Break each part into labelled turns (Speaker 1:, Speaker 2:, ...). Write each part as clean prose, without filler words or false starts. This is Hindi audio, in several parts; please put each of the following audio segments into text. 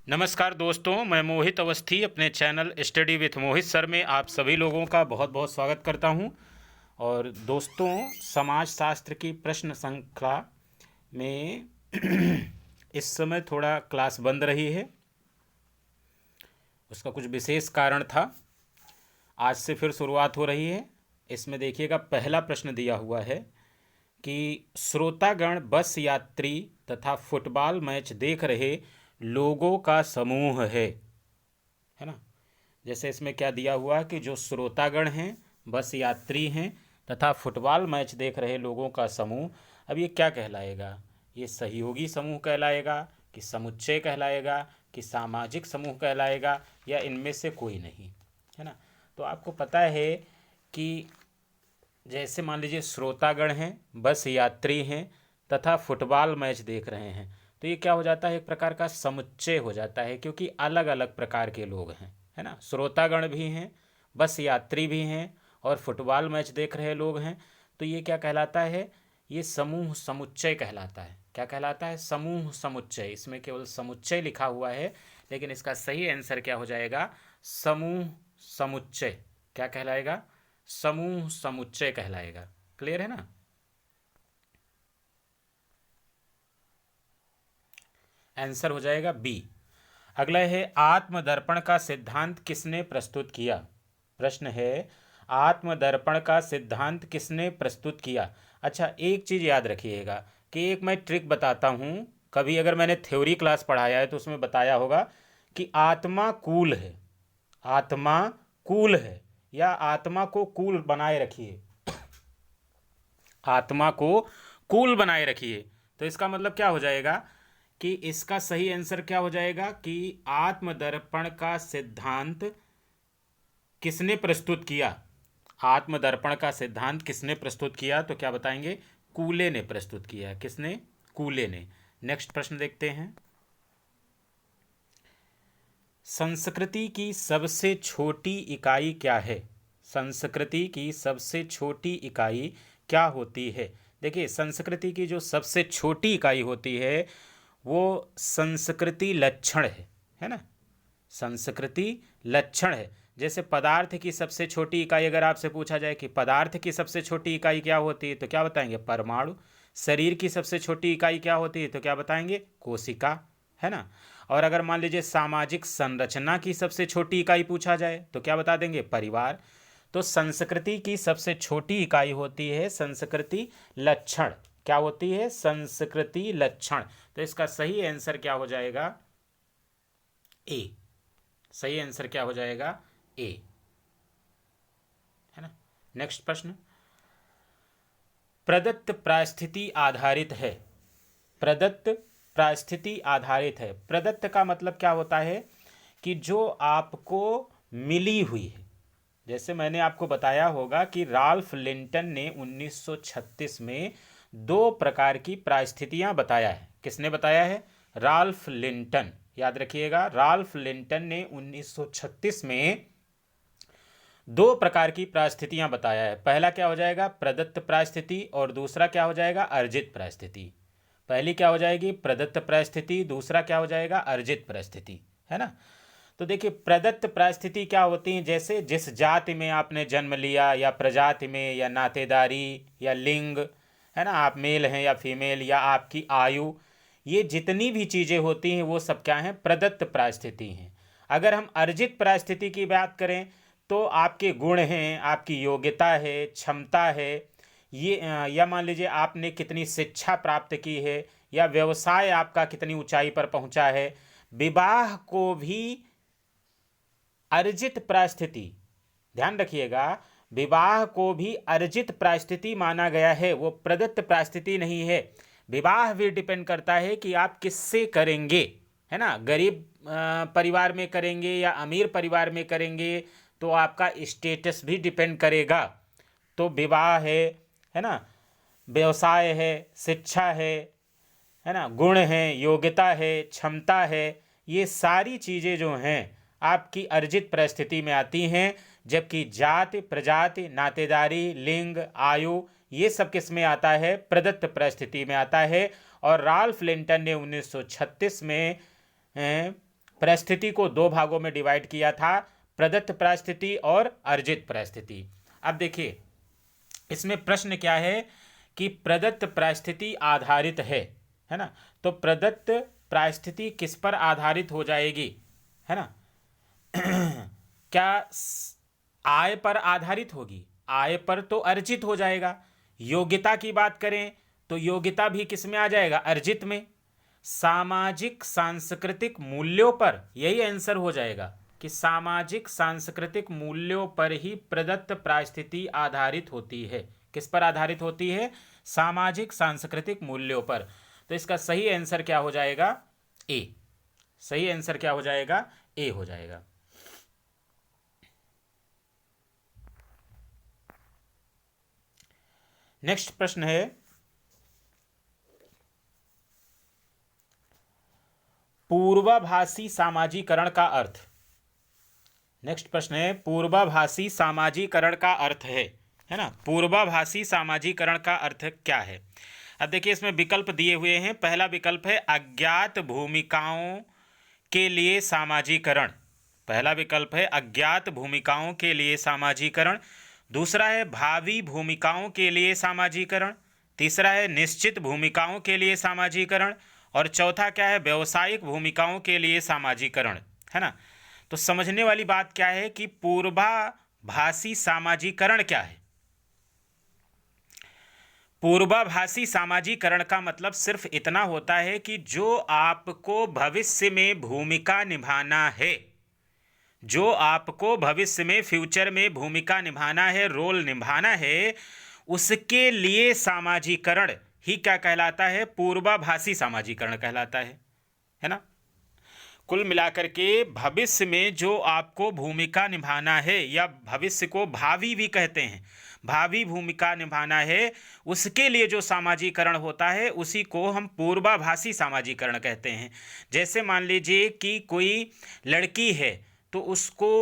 Speaker 1: नमस्कार दोस्तों, मैं मोहित अवस्थी अपने channel study with Mohit sir में आप सभी लोगों का बहुत बहुत स्वागत करता हूं। और दोस्तों, समाज शास्त्र की प्रश्न श्रृंखला में इस समय थोड़ा क्लास बंद रही है। उसका कुछ विशेष कारण था। आज से फिर शुरुआत हो रही है। इसमें देखिएगा, पहला प्रश्न दिया हुआ है कि श्रोतागण बस यात्री तथा फुटबॉल मैच देख रहे लोगों का समूह है ना। जैसे इसमें क्या दिया हुआ है कि जो श्रोतागण हैं, बस यात्री हैं तथा फुटबॉल मैच देख रहे लोगों का समूह। अब ये क्या कहलाएगा? ये सहयोगी समूह कहलाएगा कि समुच्चय कहलाएगा कि सामाजिक समूह कहलाएगा, या इनमें से कोई नहीं, है ना। तो आपको पता है कि जैसे मान लीजिए श्रोतागण हैं, बस यात्री हैं तथा फुटबॉल मैच देख रहे हैं, तो ये क्या हो जाता है? एक प्रकार का समुच्चय हो जाता है, क्योंकि अलग अलग प्रकार के लोग हैं, है ना। श्रोतागण भी हैं, बस यात्री भी हैं और फुटबॉल मैच देख रहे लोग हैं। तो ये क्या कहलाता है? ये समूह समुच्चय कहलाता है। क्या कहलाता है? समूह समुच्चय। इसमें केवल समुच्चय लिखा हुआ है, लेकिन इसका सही आंसर क्या हो जाएगा? समूह समुच्चय। क्या कहलाएगा? समूह समुच्चय कहलाएगा। क्लियर है ना। आंसर हो जाएगा बी। अगला है, आत्मदर्पण का सिद्धांत किसने प्रस्तुत किया? प्रश्न है, आत्मदर्पण का सिद्धांत किसने प्रस्तुत किया? अच्छा, एक चीज़ याद रखिएगा कि एक मैं ट्रिक बताता हूँ। कभी अगर मैंने थ्योरी क्लास पढ़ाया है तो उसमें बताया होगा कि आत्मा कूल है, आत्मा कूल है, या आत्मा को कूल बनाए रखिए, आत्मा को कूल बनाए रखिए। तो इसका मतलब क्या हो जाएगा कि इसका सही आंसर क्या हो जाएगा कि आत्मदर्पण का सिद्धांत किसने प्रस्तुत किया? आत्मदर्पण का सिद्धांत किसने प्रस्तुत किया? तो क्या बताएंगे? कूले ने प्रस्तुत किया। किसने? कूले ने। नेक्स्ट प्रश्न देखते हैं। संस्कृति की सबसे छोटी इकाई क्या है? संस्कृति की सबसे छोटी इकाई क्या होती है? देखिए, संस्कृति की जो सबसे छोटी इकाई होती है वो संस्कृति लक्षण है ना। संस्कृति लक्षण है। जैसे पदार्थ की सबसे छोटी इकाई अगर आपसे पूछा जाए कि पदार्थ की सबसे छोटी इकाई क्या होती है, तो क्या बताएंगे? परमाणु। शरीर की सबसे छोटी इकाई क्या होती है, तो क्या बताएंगे? कोशिका, है ना। और अगर मान लीजिए सामाजिक संरचना की सबसे छोटी इकाई पूछा जाए तो क्या बता देंगे? परिवार। तो संस्कृति की सबसे छोटी इकाई होती है संस्कृति लक्षण। क्या होती है? संस्कृति लक्षण। तो इसका सही आंसर क्या हो जाएगा? ए। सही आंसर क्या हो जाएगा? ए, है ना। नेक्स्ट प्रश्न, प्रदत्त परिस्थिति आधारित है। प्रदत्त परिस्थिति आधारित है। प्रदत्त का मतलब क्या होता है कि जो आपको मिली हुई है। जैसे मैंने आपको बताया होगा कि राल्फ लिंटन ने 1936 में दो प्रकार की परिस्थितियां बताया है। किसने बताया है? Ralph Linton. याद रखिएगा, राल्फ लिंटन ने 1936 में दो प्रकार की परिस्थितियां बताया है। पहला क्या हो जाएगा? प्रदत्त परिस्थिति, और दूसरा क्या हो जाएगा? अर्जित परिस्थिति। पहली क्या हो जाएगी? प्रदत्त परिस्थिति। दूसरा क्या हो जाएगा? अर्जित परिस्थिति, है ना। तो देखिए, प्रदत्त परिस्थिति क्या होती है? जैसे जिस जाति में आपने जन्म लिया, या प्रजाति में, या नातेदारी, या लिंग, है ना, आप मेल हैं या फीमेल, या आपकी आयु, ये जितनी भी चीज़ें होती हैं वो सब क्या हैं? प्रदत्त परिस्थिति हैं। अगर हम अर्जित परिस्थिति की बात करें तो आपके गुण हैं, आपकी योग्यता है, क्षमता है, ये या मान लीजिए आपने कितनी शिक्षा प्राप्त की है, या व्यवसाय आपका कितनी ऊंचाई पर पहुंचा है। विवाह को भी अर्जित परिस्थिति, ध्यान रखिएगा, विवाह को भी अर्जित परिस्थिति माना गया है, वो प्रदत्त परिस्थिति नहीं है। विवाह भी डिपेंड करता है कि आप किससे करेंगे, है ना। गरीब परिवार में करेंगे या अमीर परिवार में करेंगे तो आपका स्टेटस भी डिपेंड करेगा। तो विवाह है ना, व्यवसाय है, शिक्षा है ना, गुण हैं, योग्यता है, क्षमता है, ये सारी चीज़ें जो हैं आपकी अर्जित परिस्थिति में आती हैं। जबकि जाति, प्रजाति, नातेदारी, लिंग, आयु, ये सब किस में आता है? प्रदत्त परिस्थिति में आता है। और राल्फ लिंटन ने 1936 में परिस्थिति को दो भागों में डिवाइड किया था, प्रदत्त परिस्थिति और अर्जित परिस्थिति। अब देखिए इसमें प्रश्न क्या है कि प्रदत्त परिस्थिति आधारित है ना, तो प्रदत्त परिस्थिति किस पर आधारित हो जाएगी, है ना? क्या आय पर आधारित होगी? आय पर तो अर्जित हो जाएगा। योग्यता की बात करें तो योग्यता भी किस में आ जाएगा? अर्जित में। सामाजिक सांस्कृतिक मूल्यों पर, यही आंसर हो जाएगा कि सामाजिक सांस्कृतिक मूल्यों पर ही प्रदत्त परिस्थिति आधारित होती है। किस पर आधारित होती है? सामाजिक सांस्कृतिक मूल्यों पर। तो इसका सही आंसर क्या हो जाएगा? ए। सही आंसर क्या हो जाएगा? ए हो जाएगा। नेक्स्ट प्रश्न है पूर्वाभासी सामाजीकरण का अर्थ। नेक्स्ट प्रश्न है पूर्वाभासी सामाजीकरण का अर्थ है ना? पूर्वाभासी सामाजीकरण का अर्थ क्या है? अब देखिए इसमें विकल्प दिए हुए हैं। पहला विकल्प है अज्ञात भूमिकाओं के लिए सामाजीकरण। पहला विकल्प है अज्ञात भूमिकाओं के लिए सामाजीकरण। दूसरा है भावी भूमिकाओं के लिए सामाजीकरण। तीसरा है निश्चित भूमिकाओं के लिए सामाजीकरण। और चौथा क्या है? व्यावसायिक भूमिकाओं के लिए सामाजीकरण, है ना? तो समझने वाली बात क्या है कि पूर्वाभासी सामाजीकरण क्या है? पूर्वाभासी सामाजीकरण का मतलब सिर्फ इतना होता है कि जो आपको भविष्य में भूमिका निभाना है, जो आपको भविष्य में फ्यूचर में भूमिका निभाना है, रोल निभाना है, उसके लिए सामाजीकरण ही क्या कहलाता है? पूर्वाभासी सामाजीकरण कहलाता है ना? कुल मिलाकर के भविष्य में जो आपको भूमिका निभाना है, या भविष्य को भावी भी कहते हैं, भावी भूमिका निभाना है, उसके लिए जो सामाजीकरण होता है उसी को हम पूर्वाभासी सामाजीकरण कहते हैं। जैसे मान लीजिए कि कोई लड़की है तो उसको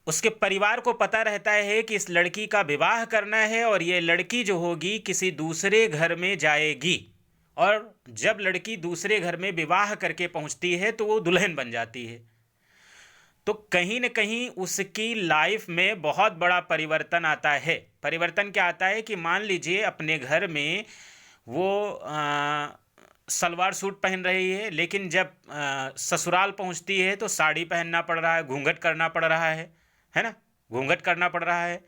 Speaker 1: उसके परिवार को पता रहता है कि इस लड़की का विवाह करना है और ये लड़की जो होगी किसी दूसरे घर में जाएगी, और जब लड़की दूसरे घर में विवाह करके पहुंचती है तो वो दुल्हन बन जाती है। तो कहीं न कहीं उसकी लाइफ में बहुत बड़ा परिवर्तन आता है। परिवर्तन क्या आता है कि मान लीजिए अपने घर में वो सलवार सूट पहन रही है, लेकिन जब ससुराल पहुंचती है तो साड़ी पहनना पड़ रहा है, घूंघट करना पड़ रहा है ना? घूंघट करना पड़ रहा है।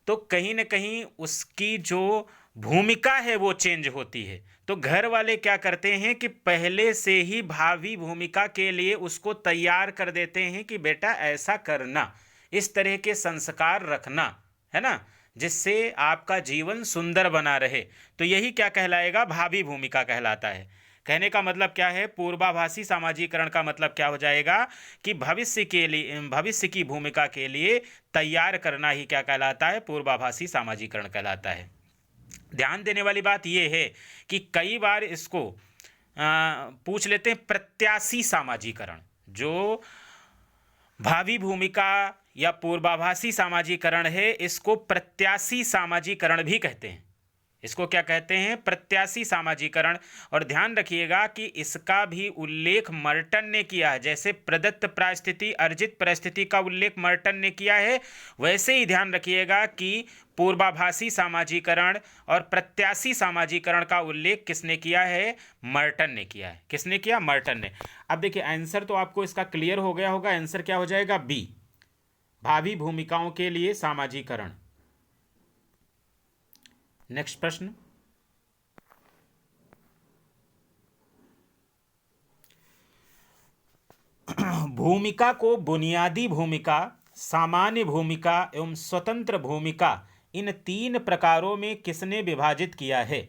Speaker 1: तो कहीं न कहीं उसकी जो भूमिका है वो चेंज होती है। तो घर वाले क्या करते हैं कि पहले से ही भावी भूमिका के लिए उसको तैयार कर देते हैं कि बेटा ऐसा करना, इस तरह के संस्कार रखना, है ना, जिससे आपका जीवन सुंदर बना रहे। तो यही क्या कहलाएगा? भावी भूमिका कहलाता है। कहने का मतलब क्या है? पूर्वाभासी सामाजीकरण का मतलब क्या हो जाएगा कि भविष्य के लिए, भविष्य की भूमिका के लिए तैयार करना ही क्या कहलाता है? पूर्वाभासी सामाजीकरण कहलाता है। ध्यान देने वाली बात यह है कि कई बार इसको पूछ लेते हैं प्रत्याशी सामाजीकरण। जो भावी भूमिका या पूर्वाभासी सामाजीकरण है, इसको प्रत्याशी सामाजीकरण भी कहते हैं। इसको क्या कहते हैं? प्रत्याशी सामाजीकरण। और ध्यान रखिएगा कि इसका भी उल्लेख मर्टन ने किया है। जैसे प्रदत्त परिस्थिति अर्जित परिस्थिति का उल्लेख मर्टन ने किया है, वैसे ही ध्यान रखिएगा कि पूर्वाभासी सामाजीकरण और प्रत्याशी सामाजीकरण का उल्लेख किसने किया है? मर्टन ने किया है। किसने किया? मर्टन ने। अब देखिए आंसर तो आपको इसका क्लियर हो गया होगा। आंसर क्या हो जाएगा? बी, भावी भूमिकाओं के लिए सामाजीकरण। नेक्स्ट प्रश्न, भूमिका को बुनियादी भूमिका, सामान्य भूमिका एवं स्वतंत्र भूमिका, इन तीन प्रकारों में किसने विभाजित किया है?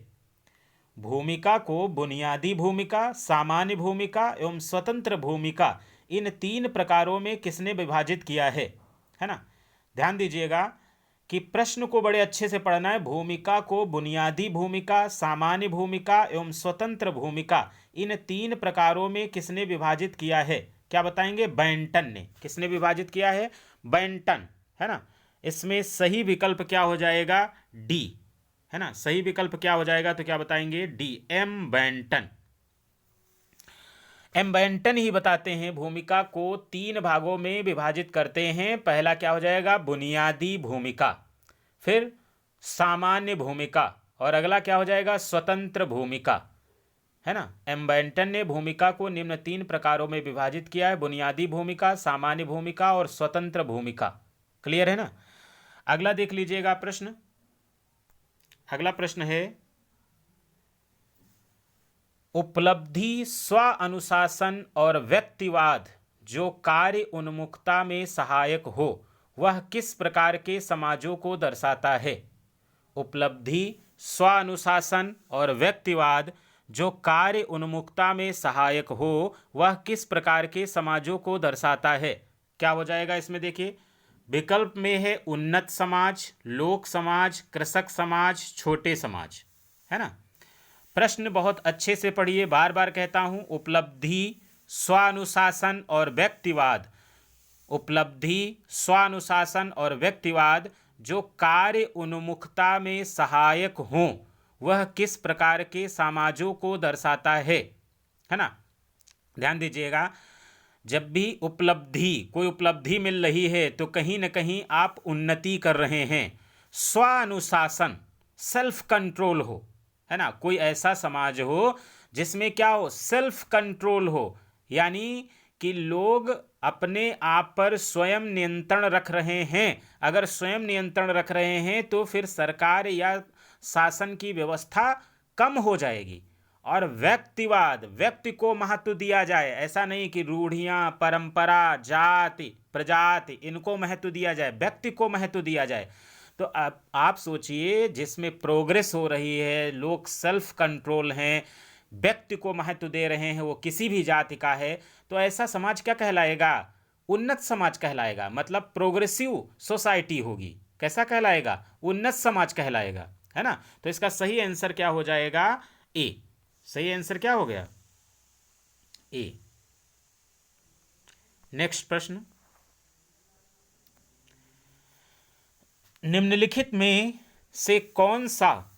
Speaker 1: भूमिका को बुनियादी भूमिका, सामान्य भूमिका एवं स्वतंत्र भूमिका, इन तीन प्रकारों में किसने विभाजित किया है ना? ध्यान दीजिएगा कि प्रश्न को बड़े अच्छे से पढ़ना है। भूमिका को बुनियादी भूमिका, सामान्य भूमिका एवं स्वतंत्र भूमिका, इन तीन प्रकारों में किसने विभाजित किया है? क्या बताएंगे? बेंटन ने। किसने विभाजित किया है? बेंटन, है ना? इसमें सही विकल्प क्या हो जाएगा? डी, है ना? सही विकल्प क्या हो जाएगा? तो क्या बताएंगे? D, M Benton. M Benton ही बताते हैं भूमिका को 3 भागों में विभाजित करते हैं। पहला क्या हो जाएगा, बुनियादी भूमिका, फिर सामान्य भूमिका, और अगला क्या हो जाएगा, स्वतंत्र भूमिका, है ना। एम बेंटन ने भूमिका को निम्न 3 प्रकारों में विभाजित किया है, बुनियादी भूमिका, सामान्य भूमिका और स्वतंत्र भूमिका। क्लियर है ना। अगला देख लीजिएगा प्रश्न। अगला प्रश्न है, उपलब्धि, स्व अनुशासन और व्यक्तिवाद जो कार्य उन्मुखता में सहायक हो वह किस प्रकार के समाजों को दर्शाता है। उपलब्धि, स्व अनुशासन और व्यक्तिवाद जो कार्य उन्मुखता में सहायक हो वह किस प्रकार के समाजों को दर्शाता है। क्या हो जाएगा इसमें, देखिए विकल्प में है उन्नत समाज, लोक समाज, कृषक समाज, छोटे समाज, है ना। प्रश्न बहुत अच्छे से पढ़िए, बार बार कहता हूं, उपलब्धि, स्वानुशासन और व्यक्तिवाद, उपलब्धि, स्वानुशासन और व्यक्तिवाद जो कार्य उन्मुखता में सहायक हों वह किस प्रकार के समाजों को दर्शाता है ना। ध्यान दीजिएगा, जब भी उपलब्धि, कोई उपलब्धि मिल रही है तो कहीं ना कहीं आप उन्नति कर रहे हैं। स्वानुशासन, सेल्फ कंट्रोल हो, है ना, कोई ऐसा समाज हो जिसमें क्या हो, सेल्फ कंट्रोल हो, यानी कि लोग अपने आप पर स्वयं नियंत्रण रख रहे हैं। अगर स्वयं नियंत्रण रख रहे हैं तो फिर सरकार या शासन की व्यवस्था कम हो जाएगी। और व्यक्तिवाद, व्यक्ति को महत्व दिया जाए, ऐसा नहीं कि रूढ़ियां, परंपरा, जाति, प्रजाति, इनको महत्व दिया जाए, व्यक्ति को महत्व दिया जाए। तो आप सोचिए, जिसमें प्रोग्रेस हो रही है, लोग सेल्फ कंट्रोल हैं, व्यक्ति को महत्व दे रहे हैं, वो किसी भी जाति का है, तो ऐसा समाज क्या कहलाएगा, उन्नत समाज कहलाएगा। मतलब प्रोग्रेसिव सोसाइटी होगी। कैसा कहलाएगा, उन्नत समाज कहलाएगा, है ना। तो इसका सही आंसर क्या हो जाएगा, ए। सही आंसर क्या हो गया, ए। नेक्स्ट प्रश्न, निम्नलिखित में से कौन सा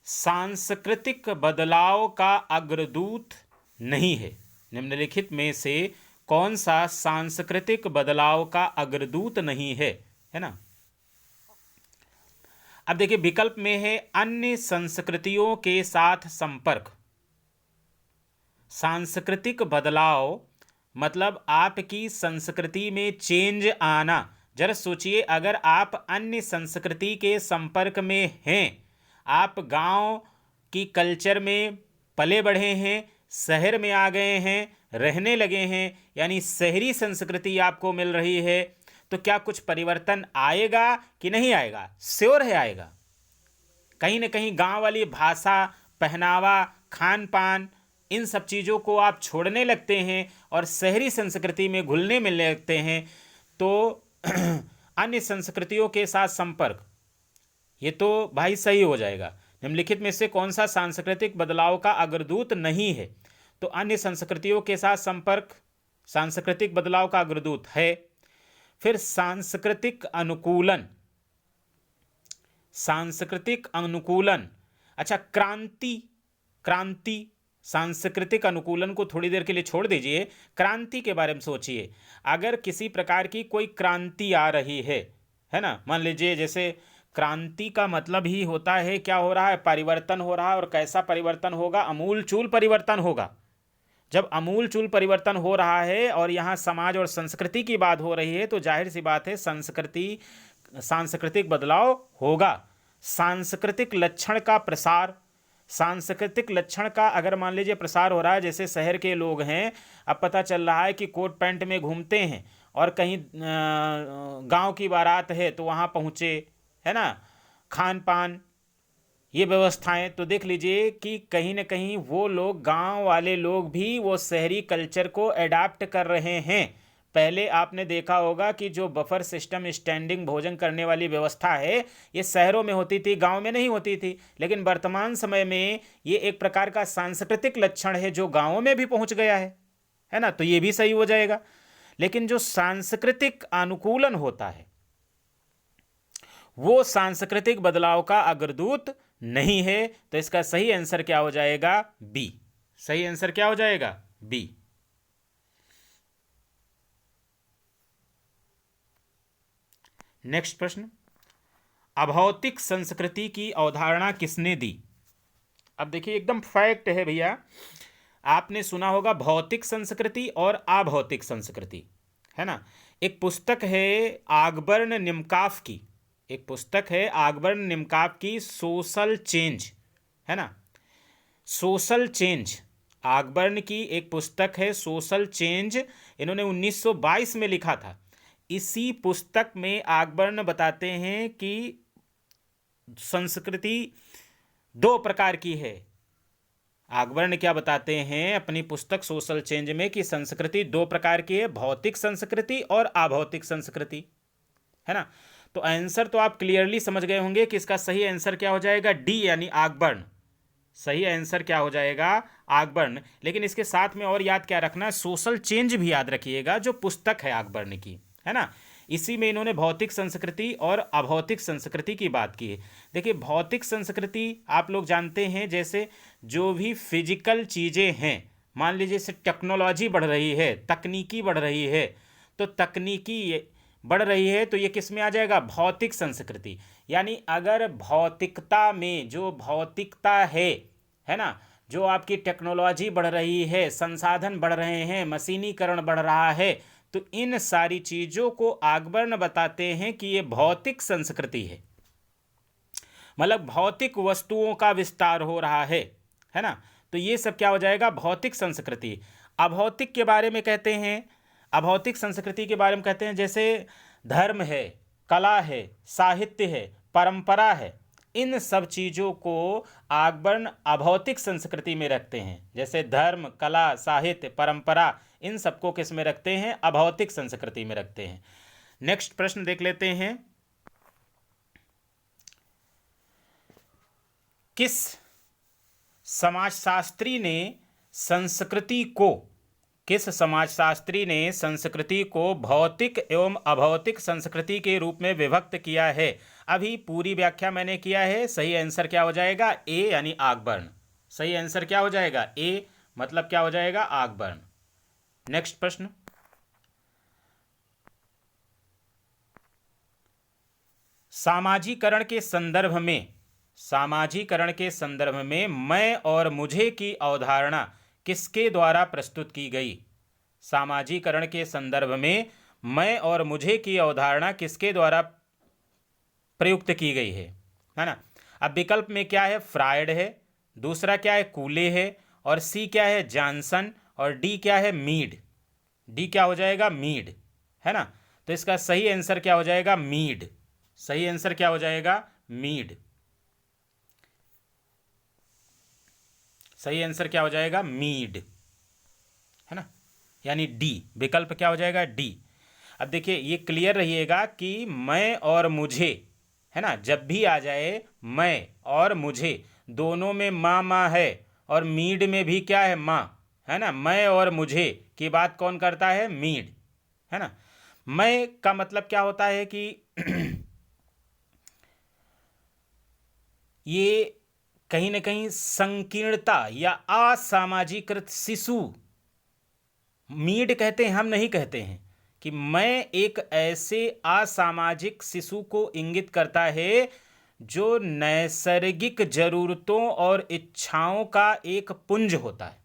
Speaker 1: सांस्कृतिक बदलाव का अग्रदूत नहीं है। निम्नलिखित में से कौन सा सांस्कृतिक बदलाव का अग्रदूत नहीं है ना। अब देखिए विकल्प में है अन्य संस्कृतियों के साथ संपर्क। सांस्कृतिक बदलाव मतलब आपकी संस्कृति में चेंज आना। जरा सोचिए, अगर आप अन्य संस्कृति के संपर्क में हैं, आप गांव की कल्चर में पले बढ़े हैं, शहर में आ गए हैं, रहने लगे हैं, यानी शहरी संस्कृति आपको मिल रही है, तो क्या कुछ परिवर्तन आएगा कि नहीं आएगा? श्योर है आएगा। कहीं ना कहीं गांव वाली भाषा, पहनावा, खान पान, इन सब चीज़ों को आप छोड़ने लगते हैं और शहरी संस्कृति में घुलने मिलने लगते हैं। तो अन्य संस्कृतियों के साथ संपर्क, ये तो भाई सही हो जाएगा। निम्नलिखित में से कौन सा सांस्कृतिक बदलाव का अग्रदूत नहीं है? तो अन्य संस्कृतियों के साथ संपर्क सांस्कृतिक बदलाव का अग्रदूत है। फिर सांस्कृतिक अनुकूलन, सांस्कृतिक अनुकूलन, अच्छा क्रांति सांस्कृतिक अनुकूलन को थोड़ी देर के लिए छोड़ दीजिए, क्रांति के बारे में सोचिए। अगर किसी प्रकार की कोई क्रांति आ रही है ना, मान लीजिए जैसे क्रांति का मतलब ही होता है क्या हो रहा है, परिवर्तन हो रहा है। और कैसा परिवर्तन होगा? अमूलचूल परिवर्तन होगा। जब अमूलचूल परिवर्तन हो रहा है और यहाँ समाज और संस्कृति की बात हो रही है, तो जाहिर सी बात है सांस्कृतिक बदलाव होगा। सांस्कृतिक लक्षण का प्रसार, सांस्कृतिक लक्षण का अगर मान लीजिए प्रसार हो रहा है, जैसे शहर के लोग हैं, अब पता चल रहा है कि कोट पैंट में घूमते हैं और कहीं गांव की बारात है तो वहाँ पहुँचे, है ना, खान पान, ये व्यवस्थाएं, तो देख लीजिए कि कहीं ना कहीं वो लोग, गांव वाले लोग भी वो शहरी कल्चर को अडाप्ट कर रहे हैं। पहले आपने देखा होगा कि जो बफर सिस्टम, स्टैंडिंग भोजन करने वाली व्यवस्था है, ये शहरों में होती थी, गांव में नहीं होती थी। लेकिन वर्तमान समय में ये एक प्रकार का सांस्कृतिक लक्षण है जो गांवों में भी पहुंच गया है ना, तो ये भी सही हो जाएगा। लेकिन जो सांस्कृतिक अनुकूलन होता है वो सांस्कृतिक बदलाव का अग्रदूत नहीं है। तो इसका सही आंसर क्या हो जाएगा? बी। सही आंसर क्या हो जाएगा? बी। नेक्स्ट प्रश्न, अभौतिक संस्कृति की अवधारणा किसने दी? अब देखिए एकदम फैक्ट है भैया, आपने सुना होगा भौतिक संस्कृति और अभौतिक संस्कृति, है ना। एक पुस्तक है आगबर्न निमकाफ की, एक पुस्तक है आगबर्न निमकाफ की, सोशल चेंज, है ना, सोशल चेंज। आगबर्न की एक पुस्तक है सोशल चेंज, इन्होंने 1922 में लिखा था। इसी पुस्तक में आगबर्न बताते हैं कि संस्कृति दो प्रकार की है। आगबर्न क्या बताते हैं अपनी पुस्तक सोशल चेंज में कि संस्कृति दो प्रकार की है, भौतिक संस्कृति और अभौतिक संस्कृति, है ना। तो आंसर तो आप क्लियरली समझ गए होंगे कि इसका सही आंसर क्या हो जाएगा, डी यानी आगबर्न। सही आंसर क्या हो जाएगा, आगबर्न। लेकिन इसके साथ में और याद क्या रखना, सोशल चेंज भी याद रखिएगा जो पुस्तक है आगबर्न की, है ना। इसी में इन्होंने भौतिक संस्कृति और अभौतिक संस्कृति की बात की है। देखिए भौतिक संस्कृति आप लोग जानते हैं, जैसे जो भी फिजिकल चीज़ें हैं, मान लीजिए जैसे टेक्नोलॉजी बढ़ रही है, तकनीकी बढ़ रही है, तो तकनीकी बढ़ रही है तो ये किस में आ जाएगा, भौतिक संस्कृति। यानी अगर भौतिकता में जो भौतिकता है ना, जो आपकी टेक्नोलॉजी बढ़ रही है, संसाधन बढ़ रहे हैं, मशीनीकरण बढ़ रहा है, तो इन सारी चीज़ों को आगबर्न बताते हैं कि ये भौतिक संस्कृति है। मतलब भौतिक वस्तुओं का विस्तार हो रहा है ना। तो ये सब क्या हो जाएगा, भौतिक संस्कृति। अभौतिक के बारे में कहते हैं, अभौतिक संस्कृति के बारे में कहते हैं जैसे धर्म है, कला है, साहित्य है, परंपरा है, इन सब चीज़ों को आगबर्न अभौतिक संस्कृति में रखते हैं। जैसे धर्म, कला, साहित्य, परंपरा, इन सबको किस में रखते हैं, अभौतिक संस्कृति में रखते हैं। नेक्स्ट प्रश्न देख लेते हैं, किस समाजशास्त्री ने संस्कृति को, किस समाजशास्त्री ने संस्कृति को भौतिक एवं अभौतिक संस्कृति के रूप में विभक्त किया है? अभी पूरी व्याख्या मैंने किया है। सही आंसर क्या हो जाएगा, ए यानी आगबर्न। सही आंसर क्या हो जाएगा, ए, मतलब क्या हो जाएगा, आगबर्न। नेक्स्ट प्रश्न, सामाजीकरण के संदर्भ में, सामाजीकरण के संदर्भ में मैं और मुझे की अवधारणा किसके द्वारा प्रस्तुत की गई? सामाजीकरण के संदर्भ में मैं और मुझे की अवधारणा किसके द्वारा प्रयुक्त की गई है ना। अब विकल्प में क्या है, फ्रायड है, दूसरा क्या है, कूले है, और सी क्या है, जॉनसन, और डी क्या है, मीड। डी क्या हो जाएगा, मीड, है ना। तो इसका सही आंसर क्या हो जाएगा, मीड। सही आंसर क्या हो जाएगा, मीड। सही आंसर क्या हो जाएगा, मीड, है ना, यानी डी। विकल्प क्या हो जाएगा, डी। अब देखिए ये क्लियर रहिएगा कि मैं और मुझे, है ना, जब भी आ जाए मैं और मुझे, दोनों में माँ है, और मीड में भी क्या है, माँ, है ना। मैं और मुझे की बात कौन करता है, मीड, है ना। मैं का मतलब क्या होता है कि ये कहीं ना कहीं संकीर्णता या असामाजिकृत शिशु, मीड कहते हैं, हम नहीं कहते हैं, कि मैं एक ऐसे असामाजिक शिशु को इंगित करता है जो नैसर्गिक जरूरतों और इच्छाओं का एक पुंज होता है।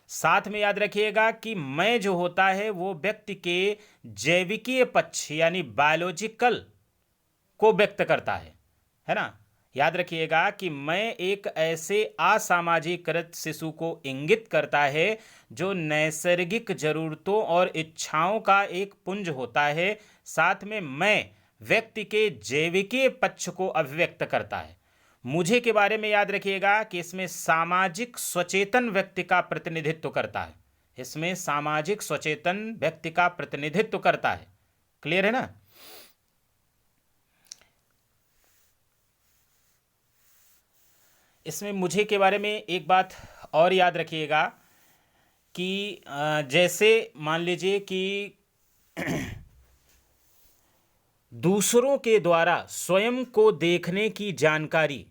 Speaker 1: साथ में याद रखिएगा कि मैं जो होता है वो व्यक्ति के जैविकीय पक्ष यानी बायोलॉजिकल को व्यक्त करता है ना। याद रखिएगा कि मैं एक ऐसे असामाजिकृत शिशु को इंगित करता है जो नैसर्गिक जरूरतों और इच्छाओं का एक पुंज होता है। साथ में मैं व्यक्ति के जैविकीय पक्ष को अभिव्यक्त करता है। मुझे के बारे में याद रखिएगा कि इसमें सामाजिक सचेतन व्यक्ति का प्रतिनिधित्व करता है। इसमें सामाजिक सचेतन व्यक्ति का प्रतिनिधित्व करता है। क्लियर है ना। इसमें मुझे के बारे में एक बात और याद रखिएगा कि जैसे मान लीजिए कि दूसरों के द्वारा स्वयं को देखने की जानकारी,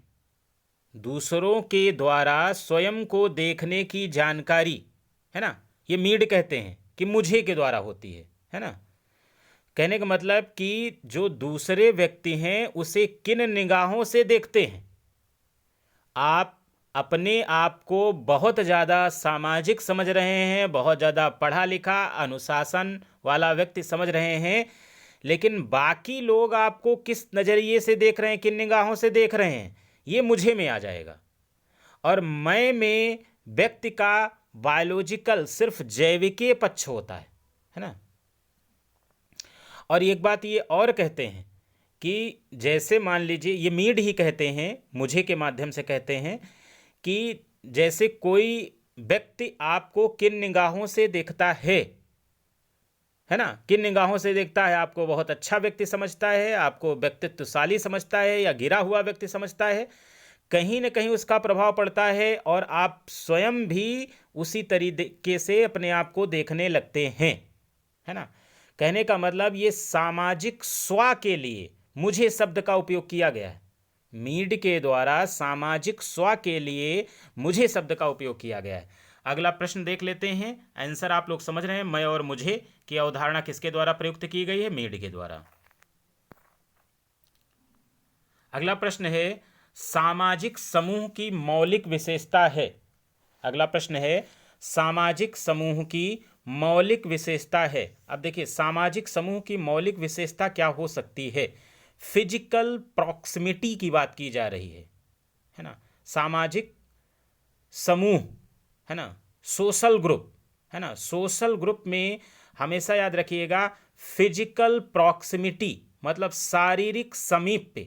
Speaker 1: दूसरों के द्वारा स्वयं को देखने की जानकारी, है ना, ये मीड कहते हैं कि मुझे के द्वारा होती है ना। कहने का मतलब कि जो दूसरे व्यक्ति हैं उसे किन निगाहों से देखते हैं। आप अपने आप को बहुत ज़्यादा सामाजिक समझ रहे हैं, बहुत ज़्यादा पढ़ा लिखा अनुशासन वाला व्यक्ति समझ रहे हैं, लेकिन बाकी लोग आपको किस नज़रिए से देख रहे हैं, किन निगाहों से देख रहे हैं, ये मुझे में आ जाएगा। और मैं में व्यक्ति का बायोलॉजिकल सिर्फ जैविकीय पक्ष होता है ना। और एक बात ये और कहते हैं कि जैसे मान लीजिए, ये मीड ही कहते हैं, मुझे के माध्यम से कहते हैं कि जैसे कोई व्यक्ति आपको किन निगाहों से देखता है ना, किन निगाहों से देखता है, आपको बहुत अच्छा व्यक्ति समझता है, आपको व्यक्तित्वशाली समझता है या गिरा हुआ व्यक्ति समझता है, कहीं न कहीं उसका प्रभाव पड़ता है और आप स्वयं भी उसी तरीके से अपने आप को देखने लगते हैं, है ना। कहने का मतलब ये सामाजिक स्व के लिए मुझे शब्द का उपयोग किया गया है। मीड के द्वारा सामाजिक स्व के लिए मुझे शब्द का उपयोग किया गया है। अगला प्रश्न देख लेते हैं। आंसर आप लोग समझ रहे हैं, मैं और मुझे की अवधारणा किसके द्वारा प्रयुक्त की गई है? मीड के द्वारा। अगला प्रश्न है सामाजिक समूह की मौलिक विशेषता है। अगला प्रश्न है सामाजिक समूह की मौलिक विशेषता है। अब देखिए सामाजिक समूह की मौलिक विशेषता क्या हो सकती है? फिजिकल प्रॉक्सिमिटी की बात की जा रही है ना। सामाजिक समूह है ना, सोशल ग्रुप है ना। सोशल ग्रुप में हमेशा याद रखिएगा फिजिकल प्रॉक्सिमिटी मतलब शारीरिक समीप।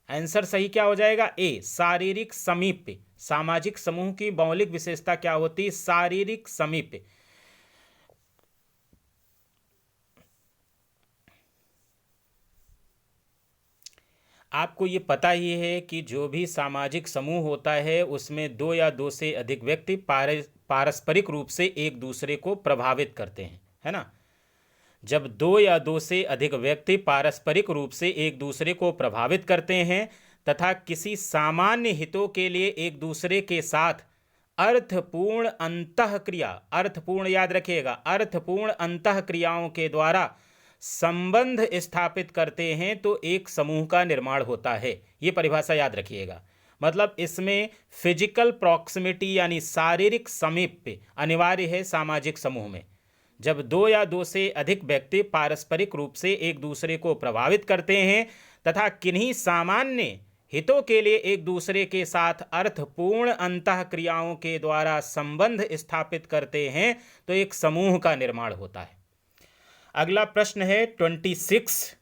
Speaker 1: आंसर सही क्या हो जाएगा? ए, शारीरिक समीप। सामाजिक समूह की मौलिक विशेषता क्या होती? शारीरिक समीप। आपको ये पता ही है कि जो भी सामाजिक समूह होता है उसमें दो या दो से अधिक व्यक्ति पारस्परिक रूप से एक दूसरे को प्रभावित करते हैं, है ना। जब दो या दो से अधिक व्यक्ति पारस्परिक रूप से एक दूसरे को प्रभावित करते हैं तथा किसी सामान्य हितों के लिए एक दूसरे के साथ अर्थपूर्ण अंतःक्रिया, अर्थपूर्ण याद रखिएगा, अर्थपूर्ण अंतःक्रियाओं के द्वारा संबंध स्थापित करते हैं तो एक समूह का निर्माण होता है। ये परिभाषा याद रखिएगा। मतलब इसमें फिजिकल प्रॉक्सिमिटी यानी शारीरिक समीप अनिवार्य है सामाजिक समूह में। जब दो या दो से अधिक व्यक्ति पारस्परिक रूप से एक दूसरे को प्रभावित करते हैं तथा किन्हीं सामान्य हितों के लिए एक दूसरे के साथ अर्थपूर्ण अंतःक्रियाओं के द्वारा संबंध स्थापित करते हैं तो एक समूह का निर्माण होता है। अगला प्रश्न है 26,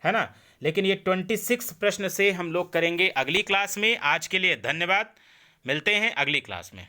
Speaker 1: है ना। लेकिन ये 26 प्रश्न से हम लोग करेंगे अगली क्लास में। आज के लिए धन्यवाद, मिलते हैं अगली क्लास में।